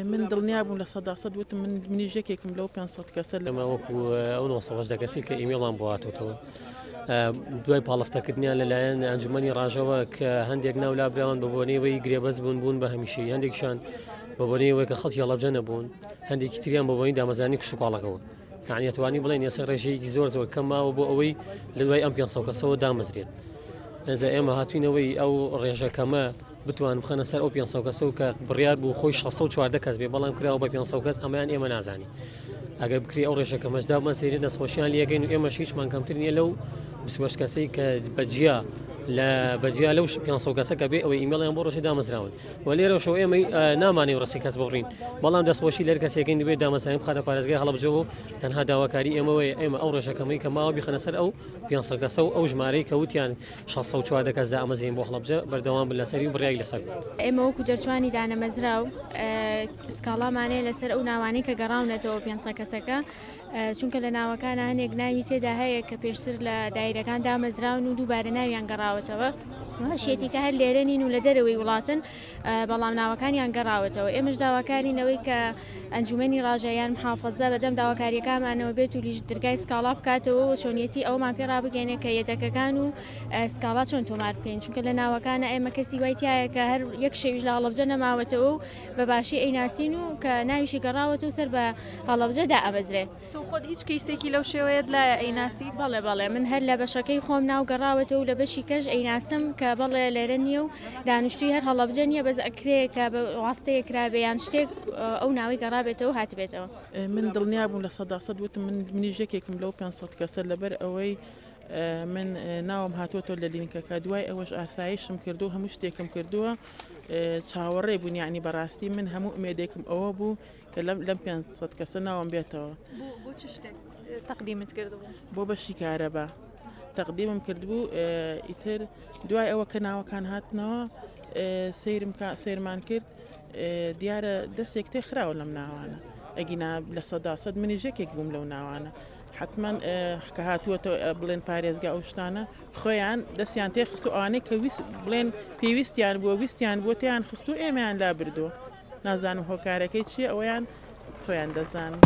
من دڵنیابووم لە 100% وتم منیش یەکێکم لەو 500 کەسە ئەمە وەکو ئەو 900 کەسی کە ئیمێڵان بۆ هاتوتەوە دوای پاڵفتەکردنیان لەلایەن ئەنجومەنی ڕاژەوە کە هەندێک ناولا براون بە بۆنەوەی گرێبەز بوون بە هەمیشەی هەندێکشان بە بۆنەوەی کە خەڵکی هەڵەبجە نەبوون هەندێکی تریان بە بۆنی دامەزانی کشوکاڵەکەەوە یعنی ئەتوانی بڵێن ێستا ڕێژەیەکی زۆر کەم ماوە بۆ ئەوەی لە دوای ئەم 500 کەسەوە دامەزرێت ئەنجا ئێمە هاتوینەوەی ئەو ڕێژەکەمە بتوان بخەنە سەر ئەو 500 کەسە و کە بڕیار بوو خۆی 640 کەس بێ بەڵام کراوە بە 500 کەس ئەمەیان ئێمە نازانی ئەگەر بکری ئەو ڕێژەکە مەشدامان سێری دەستخۆشیان لەکەین و ئێمە هیچمان کەمتر نیە لەو 28 کەسەی کە بەجیا لەو 500 کەسە کە بێ ئەوەی ئیمێڵیان بۆ ڕۆژی دامەزراون و لێرەشەوە ئێمە نامانەی ڕستی کەس بڕین بەڵام دەستخۆشی لەر کەسێکین دەبێت دامەزراین بخاتە پارێزگای هەڵەبجەوە تەنها داواکاری ئێمە ئەو ڕێژەکەمەی کە ماوە بیخەنە سەر ئەو 500 کەسە و ئەو ژمارەی کە وتیان 640 کەس ئەمەزین بۆ هەڵەبجە بەردەوام بن لەسەری و بڕیای لەسەر ئێمە وەکو دەرچوانی دانەمەزرا و سکاڵامانەیە لەسەر ئەو ناوانەی کە گەڕاونەتەوە 500 کەسەکە چونکە لە ناوەکانە هەنێک ناوی تێدا هەیە کە پێشتر لە دایرەکان دامەزراون و دووبارە ناویان گەڕاوەتەوە هەشێتی کە هەر لێرە نین و لە دەرەوەی وڵاتن بەڵام ناوەکانیان گەڕاوەتەوە ئێمەش داواکارینەوەی کە ئەنجومەنی ڕاژەیان محافەزە بەدەم داواکاریەکانمانەوە بێت و لیژ دەرگای سکاڵا بکاتەوە و چۆنیەتی ئەومان پێ ڕابگەینێ کە یەدەکەکان و سکاڵا چۆن تۆمار بکەین چونکە لە ناوەکانە ئێمە کەسی وایتیایە کە هەر یەک شەویش لە هەڵەبجە نەماوەتەوە و بە باشی ئەیناسین و کە ناویشی گەڕاوەتە و سەر بە هەڵەبجەدا ئەمەزرێ خۆت هیچ کەیسێکی لەو شێوەیەت لە ئەیناسی بەڵێ من هەر لە بەشەکەی خۆم ناو گەڕاوەتەوە و لە بەشی کەش ئەیناسم کە بەڵێ لێرە نییە و دانیشتوی هەر هەڵەبجە نییە بەس ئەکرێ کە بە واستەیەکرابێ یان شتێک ئەو ناوی گەڕابێتەوە هاتبێتەوە من دڵنیابووم لە 100% وتم منیش یەکێکم لەو 500 کەسە لەبەر ئەوەی من ناوم هاتوۆتۆ لە لینکەکە دوای ئەوەش ئاسایشم کردو هەموو شتێکم کردووە چاوەڕێ بوون یعنی بەڕاستی من هەموو ئومێدێکم ئەوە بوو کە لەم 500 کەسە ناوم بێتەوە بۆ چ شتێک تەقدیمت کردبوو بۆ بەشی کارەبا تەقدیمم کردبوو ئیتر دوای ئەوە کە ناوەکان هاتنەوە سیرمان کرد دیارە دەستێک تێ خراوە لەم ناوانە ئەگینا لە 100% منیش یەکێک بووم لەو ناوانە حتمما کە هاتووەتەوە بڵێن پارێزگا ئەو شتانە خۆیان دەستیان تێ خست و ئەوانەی کە بڵێن پێویستیان بووە ویستیان بۆ تیان خست و ئێمەیان لا بردووە نازانم هۆکارەکەی چییە ئەویان خۆیان دەزانن.